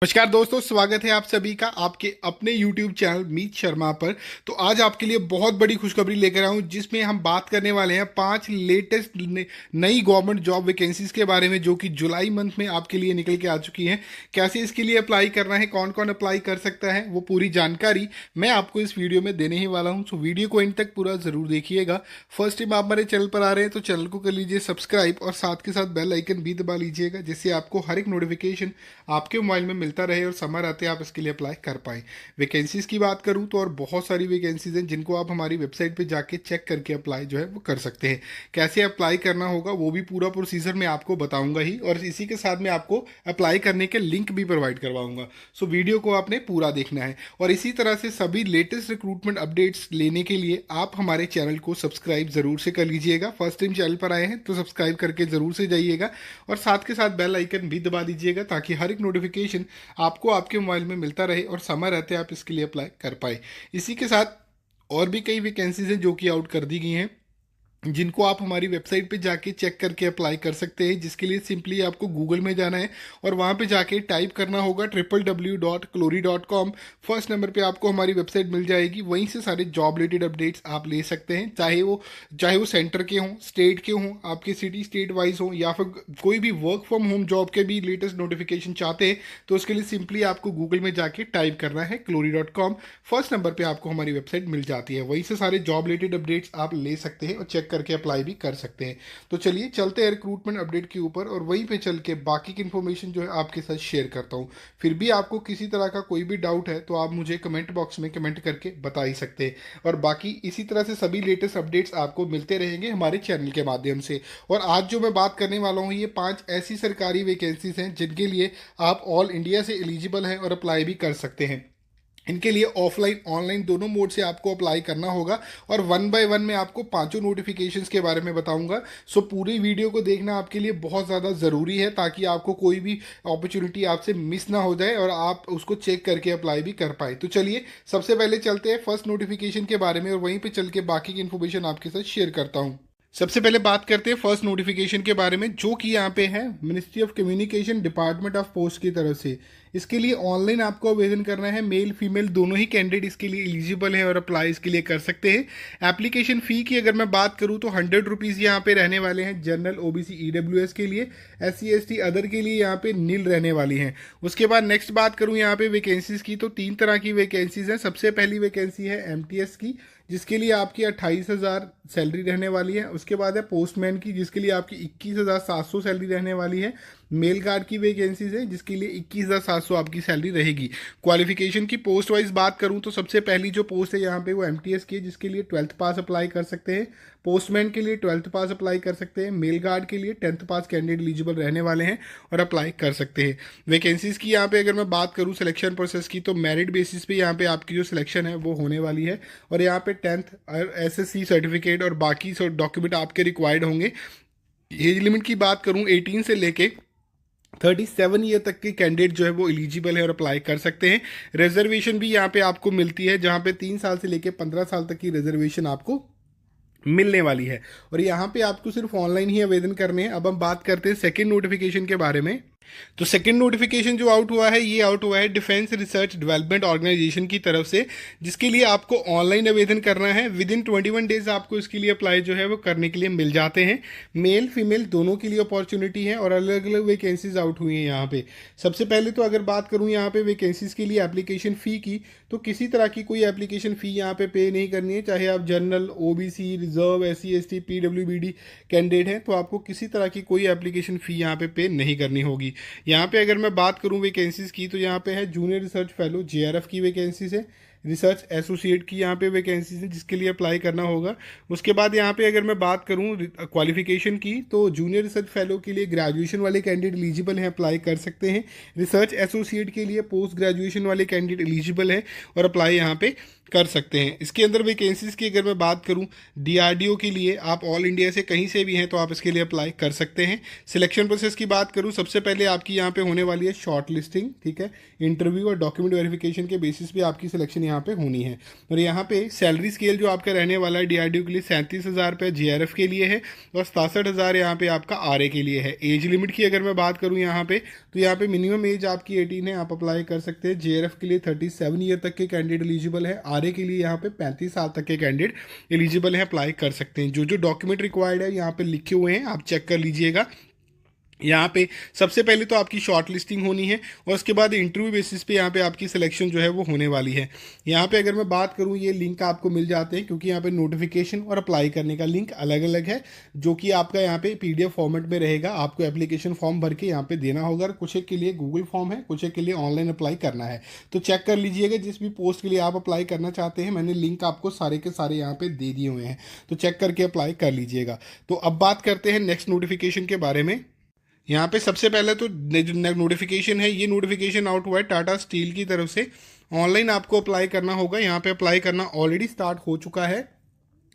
नमस्कार दोस्तों, स्वागत है आप सभी का आपके अपने YouTube चैनल मीत शर्मा पर। तो आज आपके लिए बहुत बड़ी खुशखबरी लेकर आया हूं, जिसमें हम बात करने वाले हैं 5 लेटेस्ट नई गवर्नमेंट जॉब वैकेंसीज के बारे में, जो कि जुलाई मंथ में आपके लिए निकल के आ चुकी हैं। कैसे इसके लिए अप्लाई करना है, कौन कौन अप्लाई कर सकता है, वो पूरी जानकारी मैं आपको इस वीडियो में देने ही वाला हूँ। सो वीडियो को एंड तक पूरा ज़रूर देखिएगा। फर्स्ट टाइम आप हमारे चैनल पर आ रहे हैं तो चैनल को कर लीजिए सब्सक्राइब और साथ के साथ बेल आइकन भी दबा लीजिएगा, जिससे आपको हर एक नोटिफिकेशन आपके मोबाइल में मिलता रहे और समय आते आप इसके लिए अप्लाई कर पाएँ। वैकेंसीज की बात करूं तो और बहुत सारी वैकेंसीज हैं, जिनको आप हमारी वेबसाइट पे जाके चेक करके अप्लाई जो है वो कर सकते हैं। कैसे अप्लाई करना होगा वो भी पूरा प्रोसीजर मैं आपको बताऊंगा ही, और इसी के साथ में आपको अप्लाई करने के लिंक भी प्रोवाइड करवाऊंगा। सो वीडियो को आपने पूरा देखना है, और इसी तरह से सभी लेटेस्ट रिक्रूटमेंट अपडेट्स लेने के लिए आप हमारे चैनल को सब्सक्राइब जरूर से कर लीजिएगा। फर्स्ट टाइम चैनल पर आए हैं तो सब्सक्राइब करके जरूर से जाइएगा, और साथ के साथ बेल आइकन भी दबा दीजिएगा, ताकि हर एक नोटिफिकेशन आपको आपके मोबाइल में मिलता रहे और समय रहते आप इसके लिए अप्लाई कर पाए। इसी के साथ और भी कई वैकेंसीज हैं जो कि आउट कर दी गई हैं, जिनको आप हमारी वेबसाइट पे जाके चेक करके अप्लाई कर सकते हैं। जिसके लिए सिंपली आपको गूगल में जाना है और वहाँ पे जाके टाइप करना होगा www.clory.com। फर्स्ट नंबर पे आपको हमारी वेबसाइट मिल जाएगी, वहीं से सारे जॉब रिलेटेड अपडेट्स आप ले सकते हैं, चाहे वो सेंटर के हों, स्टेट के हों, आपके सिटी स्टेट वाइज हों, या फिर कोई भी वर्क फ्रॉम होम जॉब के भी लेटेस्ट नोटिफिकेशन चाहते हैं तो उसके लिए सिंपली आपको गूगल में जाके टाइप करना है clory.com। फर्स्ट नंबर पे आपको हमारी वेबसाइट मिल जाती है, वहीं से सारे जॉब रिलेटेड अपडेट्स आप ले सकते हैं और चेक करके अप्लाई भी कर सकते हैं। तो चलिए चलते हैं रिक्रूटमेंट अपडेट के ऊपर, और वहीं पे चल के बाकी की इन्फॉर्मेशन जो है आपके साथ शेयर करता हूँ। फिर भी आपको किसी तरह का कोई भी डाउट है तो आप मुझे कमेंट बॉक्स में कमेंट करके बता ही सकते हैं, और बाकी इसी तरह से सभी लेटेस्ट अपडेट्स आपको मिलते रहेंगे हमारे चैनल के माध्यम से। और आज जो मैं बात करने वाला हूँ, ये 5 ऐसी सरकारी वैकेंसीज हैं जिनके लिए आप ऑल इंडिया से एलिजिबल हैं और अप्लाई भी कर सकते हैं। इनके लिए ऑफलाइन ऑनलाइन दोनों मोड से आपको अप्लाई करना होगा, और वन बाय वन मैं आपको पांचों नोटिफिकेशंस के बारे में बताऊंगा। सो पूरी वीडियो को देखना आपके लिए बहुत ज़्यादा ज़रूरी है, ताकि आपको कोई भी अपॉर्चुनिटी आपसे मिस ना हो जाए और आप उसको चेक करके अप्लाई भी कर पाए। तो चलिए सबसे पहले चलते हैं फर्स्ट नोटिफिकेशन के बारे में, और वहीं पर चल के बाकी की इन्फॉर्मेशन आपके साथ शेयर करता हूँ। सबसे पहले बात करते हैं फर्स्ट नोटिफिकेशन के बारे में, जो कि यहाँ पे है ministry of communication department of post की तरफ से। इसके लिए ऑनलाइन आपको आवेदन करना है। मेल फीमेल दोनों ही कैंडिडेट इसके लिए एलिजिबल है और अप्लाई इसके लिए कर सकते हैं। एप्लीकेशन फ़ी की अगर मैं बात करूँ तो 100 रुपीज़ यहाँ पे रहने वाले हैं जनरल ओबीसी ईडब्ल्यूएस के लिए। SC ST अदर के लिए यहाँ पे नील रहने वाली हैं। उसके बाद नेक्स्ट बात करूँ यहाँ पे वैकेंसीज की, तो 3 तरह की वैकेंसीज हैं। सबसे पहली वैकेंसी है MTS की, जिसके लिए आपकी 28,000 सैलरी रहने वाली है। उसके बाद है पोस्टमैन की, जिसके लिए आपकी 21,700 सैलरी रहने वाली है। मेल गार्ड की वैकेंसीज है, जिसके लिए 21,700 आपकी सैलरी रहेगी। क्वालिफिकेशन की पोस्ट वाइज बात करूं तो सबसे पहली जो पोस्ट है यहाँ पे वो MTS की है, जिसके लिए 12th पास अप्लाई कर सकते हैं। पोस्टमैन के लिए 12th पास अप्लाई कर सकते हैं। मेल गार्ड के लिए 10th पास कैंडिडेट एलिजिबल रहने वाले हैं और अप्लाई कर सकते हैं। वैकेंसीज की यहाँ पे अगर मैं बात करूँ सिलेक्शन प्रोसेस की, तो मेरिट बेसिस पे यहाँ पे आपकी जो सिलेक्शन है वो होने वाली है, और यहाँ पे 10th और SSC सर्टिफिकेट और बाकी डॉक्यूमेंट आपके रिक्वायर्ड होंगे। एज लिमिट की बात करूँ 18 से लेके 37 ईयर तक के कैंडिडेट जो है वो एलिजिबल है और अप्लाई कर सकते हैं। रिजर्वेशन भी यहाँ पे आपको मिलती है, जहाँ पे 3 साल से लेके 15 साल तक की रिजर्वेशन आपको मिलने वाली है, और यहाँ पे आपको सिर्फ ऑनलाइन ही आवेदन करने हैं। अब हम बात करते हैं सेकेंड नोटिफिकेशन के बारे में। तो सेकंड नोटिफिकेशन जो आउट हुआ है, ये आउट हुआ है डिफेंस रिसर्च डेवलपमेंट ऑर्गेनाइजेशन की तरफ से, जिसके लिए आपको ऑनलाइन आवेदन करना है। विद इन 21 डेज आपको इसके लिए अप्लाई जो है वो करने के लिए मिल जाते हैं। मेल फीमेल दोनों के लिए अपॉर्चुनिटी है, और अलग अलग वैकेंसीज आउट हुई हैं यहाँ पे। सबसे पहले तो अगर बात करूँ यहाँ पे वैकेंसीज के लिए एप्लीकेशन फ़ी की, तो किसी तरह की कोई एप्लीकेशन फ़ी यहाँ पे नहीं करनी है। चाहे आप general OBC reserve SC ST PWBD candidate हैं, तो आपको किसी तरह की कोई एप्लीकेशन फ़ी यहाँ पे नहीं करनी होगी। यहाँ पे अगर मैं बात करूँ वैकेंसीज की, तो यहाँ पे है जूनियर रिसर्च फेलो JRF की वैकेंसीज है। रिसर्च एसोसिएट की यहाँ पे वैकेंसीज है, जिसके लिए अप्लाई करना होगा। उसके बाद यहाँ पे अगर मैं बात करूँ क्वालिफिकेशन की, तो जूनियर रिसर्च फेलो के लिए ग्रेजुएशन वाले कैंडिडेट एलिजिबल हैं, अप्लाई कर सकते हैं। रिसर्च एसोसिएट के लिए पोस्ट ग्रेजुएशन वाले कैंडिडेट एलिजिबल हैं और अप्लाई यहाँ पे कर सकते हैं। इसके अंदर वैकेंसीज की अगर मैं बात करूं, DRDO के लिए आप ऑल इंडिया से कहीं से भी हैं तो आप इसके लिए अप्लाई कर सकते हैं। सिलेक्शन प्रोसेस की बात करूं, सबसे पहले आपकी यहाँ पे होने वाली है शॉर्ट लिस्टिंग, ठीक है। इंटरव्यू और डॉक्यूमेंट वेरिफिकेशन के बेसिस पे आपकी सिलेक्शन यहाँ यहाँ पे होनी है। और यहाँ पे सैलरी स्केल जो आपका रहने वाला है डीआरडीओ के लिए 37,000 रुपये जेआरएफ के लिए है और 67,000 यहाँ पे आपका आरए के लिए है। एज लिमिट की अगर मैं बात करूँ यहाँ पे, तो यहाँ पे मिनिमम एज आपकी 18 है, आप अप्लाई कर सकते हैं। जेआरएफ के लिए 37 ईयर तक के कैंडिडेट एलिजिबल है, आरए के लिए यहाँ पे 35 साल तक के कैंडिडेट एलिजिबल है, अप्लाई कर सकते हैं। जो जो डॉक्यूमेंट रिक्वायर्ड है यहाँ पे लिखे हुए हैं, आप चेक कर लीजिएगा। यहाँ पे सबसे पहले तो आपकी शॉर्ट लिस्टिंग होनी है और उसके बाद इंटरव्यू बेसिस पे यहाँ पे आपकी सिलेक्शन जो है वो होने वाली है। यहाँ पे अगर मैं बात करूँ, ये लिंक आपको मिल जाते हैं क्योंकि यहाँ पे नोटिफिकेशन और अप्लाई करने का लिंक अलग अलग है, जो कि आपका यहाँ पे पीडीएफ फॉर्मेट में रहेगा। आपको एप्लीकेशन फॉर्म भर के यहाँ पे देना होगा। कुछ एक के लिए गूगल फॉर्म है, कुछ एक के लिए ऑनलाइन अप्लाई करना है, तो चेक कर लीजिएगा जिस भी पोस्ट के लिए आप अप्लाई करना चाहते हैं। मैंने लिंक आपको सारे के सारे यहाँ पे दे दिए हुए हैं, तो चेक करके अप्लाई कर लीजिएगा। तो अब बात करते हैं नेक्स्ट नोटिफिकेशन के बारे में। यहाँ पे सबसे पहले तो जो नोटिफिकेशन है, ये नोटिफिकेशन आउट हुआ है टाटा स्टील की तरफ से। ऑनलाइन आपको अप्लाई करना होगा। यहाँ पे अप्लाई करना ऑलरेडी स्टार्ट हो चुका है।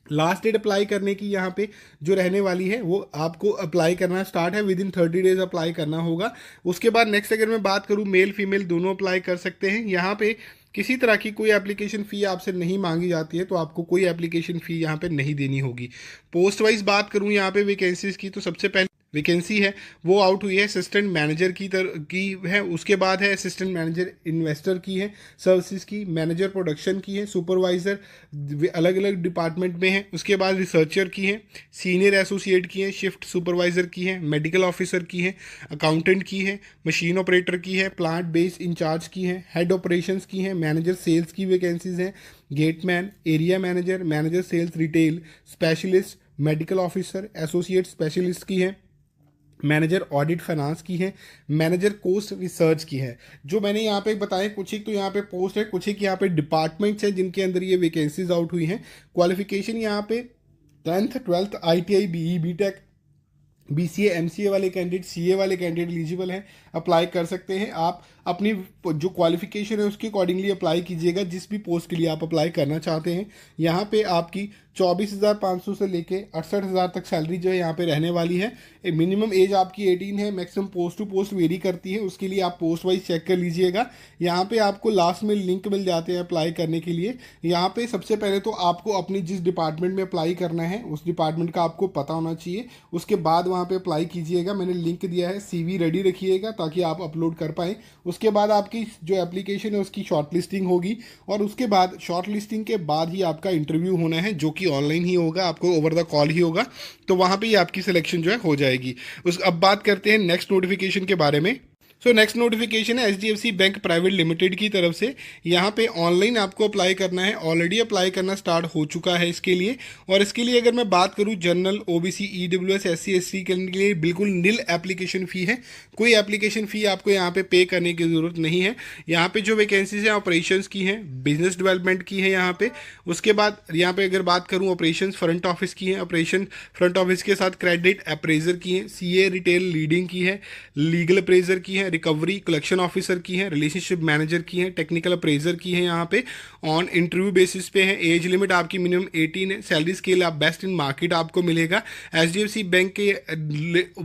लास्ट डेट अप्लाई करने की यहाँ पे जो रहने वाली है वो आपको अप्लाई करना स्टार्ट है, विद इन 30 डेज अप्लाई करना होगा। उसके बाद नेक्स्ट अगर मैं बात करूँ, मेल फीमेल दोनों अप्लाई कर सकते हैं। यहाँ पे किसी तरह की कोई एप्लीकेशन फ़ी आपसे नहीं मांगी जाती है, तो आपको कोई एप्लीकेशन फ़ी यहाँ पे नहीं देनी होगी। पोस्ट वाइज बात करूँ यहाँ पे वैकेंसीज की, तो सबसे पहले वैकेंसी है वो आउट हुई है असिस्टेंट मैनेजर की है। उसके बाद है असिस्टेंट मैनेजर इन्वेस्टर की है, सर्विसेज की, मैनेजर प्रोडक्शन की है, सुपरवाइज़र अलग अलग डिपार्टमेंट में है। उसके बाद रिसर्चर की है, सीनियर एसोसिएट की है, शिफ्ट सुपरवाइज़र की है, मेडिकल ऑफिसर की है, अकाउंटेंट की है, मशीन ऑपरेटर की है, प्लांट बेस्ड इंचार्ज की है, हेड ऑपरेशंस की है, मैनेजर सेल्स की वैकेंसीज हैं, gateman, area manager, manager sales retail, specialist, medical officer, associate specialist की है, मैनेजर ऑडिट फाइनेंस की है, मैनेजर कोस्ट रिसर्च की है। जो मैंने यहाँ पे बताया, कुछ एक तो यहाँ पे पोस्ट है, कुछ एक यहाँ पे डिपार्टमेंट्स हैं जिनके अंदर ये वैकेंसीज आउट हुई हैं। क्वालिफिकेशन यहाँ पे 10th 12th ITI BE BTech BCA MCA वाले कैंडिडेट, CA वाले कैंडिडेट एलिजिबल हैं, अप्लाई कर सकते हैं। आप अपनी जो क्वालिफिकेशन है उसके अकॉर्डिंगली अप्लाई कीजिएगा जिस भी पोस्ट के लिए आप अप्लाई करना चाहते हैं। यहाँ पे आपकी 24,500 से लेके 68,000 तक सैलरी जो है यहाँ पे रहने वाली है। मिनिमम एज आपकी 18 है, maximum post to post vary करती है, उसके लिए आप पोस्ट वाइज चेक कर लीजिएगा। यहाँ पे आपको लास्ट में लिंक मिल जाते हैं अप्लाई करने के लिए। यहाँ पे सबसे पहले तो आपको अपनी जिस डिपार्टमेंट में अप्लाई करना है उस डिपार्टमेंट का आपको पता होना चाहिए, उसके बाद वहाँ पे अप्लाई कीजिएगा। मैंने लिंक दिया है, CV रेडी रखिएगा ताकि आप अपलोड कर पाएँ। उसके बाद आपकी जो एप्लीकेशन है उसकी शॉर्ट लिस्टिंग होगी और उसके बाद शॉर्ट लिस्टिंग के बाद ही आपका इंटरव्यू होना है, जो कि ऑनलाइन ही होगा, आपको ओवर द कॉल ही होगा। तो वहाँ पे ही आपकी सिलेक्शन जो है हो जाएगी। अब बात करते हैं नेक्स्ट नोटिफिकेशन के बारे में। नेक्स्ट नोटिफिकेशन है HDFC बैंक प्राइवेट लिमिटेड की तरफ से। यहाँ पे ऑनलाइन आपको अप्लाई करना है, ऑलरेडी अप्लाई करना स्टार्ट हो चुका है इसके लिए। और इसके लिए अगर मैं बात करूँ, general, OBC, EWS, SC ST के लिए बिल्कुल निल एप्लीकेशन फ़ी है। कोई एप्लीकेशन फ़ी आपको यहाँ पे करने की ज़रूरत नहीं है। यहाँ पे जो वैकेंसीज हैं ऑपरेशंस की हैं, बिजनेस डेवलपमेंट की है यहाँ पे। उसके बाद यहाँ पे अगर बात करूँ ऑपरेशंस फ्रंट ऑफिस की है, ऑपरेशन फ्रंट ऑफिस के साथ क्रेडिट अप्रेजर की है, CA रिटेल लीडिंग की है, लीगल अप्रेजर की है, रिकवरी कलेक्शन ऑफिसर की है, रिलेशनशिप मैनेजर की है, टेक्निकल अप्रेजर की है। यहाँ पे ऑन इंटरव्यू बेसिस पे है। एज लिमिट आपकी मिनिमम 18 है। सैलरी स्केल आप बेस्ट इन मार्केट आपको मिलेगा। HDFC बैंक के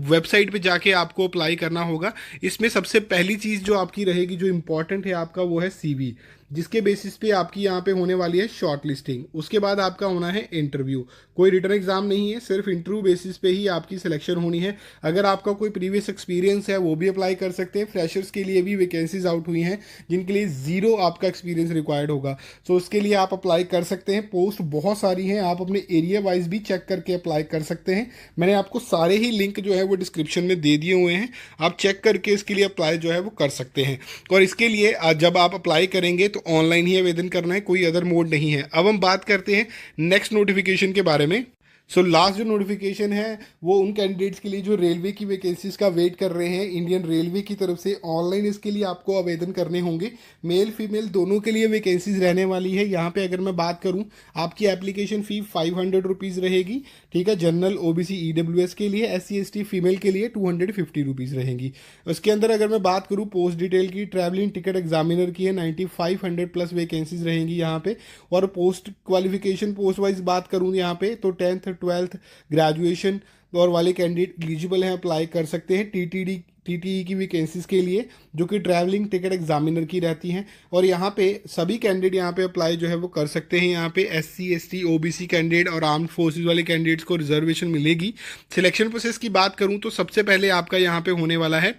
वेबसाइट पे जाके आपको अप्लाई करना होगा। इसमें सबसे पहली चीज़ जो आपकी रहेगी, जो इंपॉर्टेंट है आपका, वो है CV, जिसके बेसिस पे आपकी यहाँ पे होने वाली है शॉर्ट लिस्टिंग। उसके बाद आपका होना है इंटरव्यू। कोई रिटर्न एग्जाम नहीं है, सिर्फ इंटरव्यू बेसिस पे ही आपकी सिलेक्शन होनी है। अगर आपका कोई प्रीवियस एक्सपीरियंस है वो भी अप्लाई कर सकते हैं। फ्रेशर्स के लिए भी वैकेंसीज आउट हुई हैं जिनके लिए 0 आपका एक्सपीरियंस रिक्वायर्ड होगा, तो उसके लिए आप अप्लाई कर सकते हैं। पोस्ट बहुत सारी हैं, आप अपने एरिया वाइज भी चेक करके अप्लाई कर सकते हैं। मैंने आपको सारे ही लिंक जो है वो डिस्क्रिप्शन में दे दिए हुए हैं, आप चेक करके इसके लिए अप्लाई जो है वो कर सकते हैं। और इसके लिए जब आप अप्लाई करेंगे तो ऑनलाइन ही आवेदन करना है, कोई अदर मोड नहीं है। अब हम बात करते हैं नेक्स्ट नोटिफिकेशन के बारे में। लास्ट जो नोटिफिकेशन है वो उन कैंडिडेट्स के लिए जो रेलवे की वैकेंसीज का वेट कर रहे हैं इंडियन रेलवे की तरफ से। ऑनलाइन इसके लिए आपको आवेदन करने होंगे, मेल फीमेल दोनों के लिए वैकेंसीज रहने वाली है। यहाँ पे अगर मैं बात करूँ, आपकी एप्लीकेशन फ़ी 500 रुपीज़ रहेगी, ठीक है। जनरल, OBC, EWS के लिए, SC ST फीमेल के लिए 250 रुपीज़ रहेंगी। उसके अंदर अगर मैं बात करूँ पोस्ट डिटेल की, ट्रैवलिंग टिकट एग्जामिनर की है 9500 प्लस वैकेंसीज रहेंगी यहाँ पे। और पोस्ट क्वालिफिकेशन पोस्ट वाइज बात करूँ यहाँ पे तो 10th ट्वेल्थ ग्रेजुएशन और वाले कैंडिडेट एलिजिबल हैं, अप्लाई कर सकते हैं टीटीई की वैकेंसीज के लिए, जो कि ट्रैवलिंग टिकट एग्जामिनर की रहती हैं। और यहाँ पे सभी कैंडिडेट यहाँ पे अप्लाई जो है वो कर सकते हैं। यहाँ पे एससी एसटी ओबीसी कैंडिडेट और आर्म्ड फोर्सेज वाले कैंडिडेट्स को रिजर्वेशन मिलेगी। सिलेक्शन प्रोसेस की बात करूँ तो सबसे पहले आपका यहाँ पे होने वाला है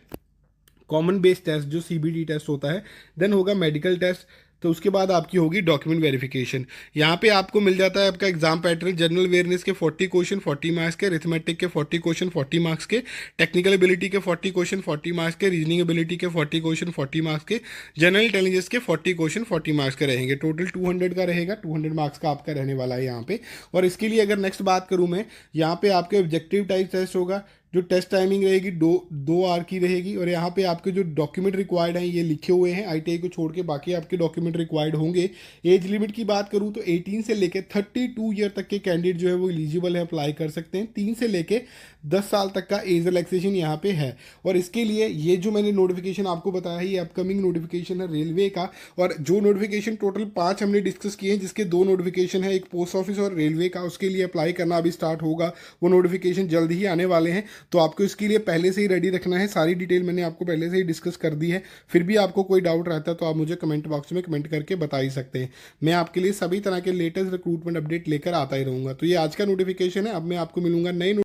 कॉमन बेस टेस्ट जो सीबीटी टेस्ट होता है, देन होगा मेडिकल टेस्ट, तो उसके बाद आपकी होगी डॉक्यूमेंट वेरिफिकेशन। यहाँ पे आपको मिल जाता है आपका एग्जाम पैटर्न, जनरल अवेयरनेस के 40 क्वेश्चन 40 मार्क्स के, अरिथमेटिक के 40 क्वेश्चन 40 मार्क्स के, टेक्निकल एबिलिटी के 40 क्वेश्चन 40 मार्क्स के, रीजनिंग एबिलिटी के 40 क्वेश्चन 40 मार्क्स के, जनरल इंटेलिजेंस के 40 क्वेश्चन 40 मार्क्स के रहेंगे। टोटल 200 का रहेगा, 200 मार्क्स का आपका रहने वाला है यहाँ पे। और इसके लिए अगर नेक्स्ट बात करूँ मैं, यहाँ पे आपके ऑब्जेक्टिव टाइप टेस्ट होगा, जो टेस्ट टाइमिंग रहेगी 2 आवर की रहेगी। और यहाँ पे आपके जो डॉक्यूमेंट रिक्वायर्ड हैं ये लिखे हुए हैं, आईटीआई को छोड़ के बाकी आपके डॉक्यूमेंट रिक्वायर्ड होंगे। एज लिमिट की बात करूँ तो 18 से लेके 32 ईयर तक के कैंडिडेट जो है वो एलिजिबल है, अप्लाई कर सकते हैं। 3 से लेके 10 साल तक का एज रिलैक्सेशन यहाँ पे है। और इसके लिए ये जो मैंने नोटिफिकेशन आपको बताया है ये अपकमिंग नोटिफिकेशन है रेलवे का। और जो नोटिफिकेशन टोटल 5 हमने डिस्कस किए हैं, जिसके 2 नोटिफिकेशन है, एक पोस्ट ऑफिस और रेलवे का, उसके लिए अप्लाई करना अभी स्टार्ट होगा। वो नोटिफिकेशन जल्द ही आने वाले हैं, तो आपको इसके लिए पहले से ही रेडी रखना है। सारी डिटेल मैंने आपको पहले से ही डिस्कस कर दी है। फिर भी आपको कोई डाउट रहता है तो आप मुझे कमेंट बॉक्स में कमेंट करके बता ही सकते हैं। मैं आपके लिए सभी तरह के लेटेस्ट रिक्रूटमेंट अपडेट लेकर आता ही रहूँगा। तो ये आज का नोटिफिकेशन है। अब मैं आपको मिलूंगा नए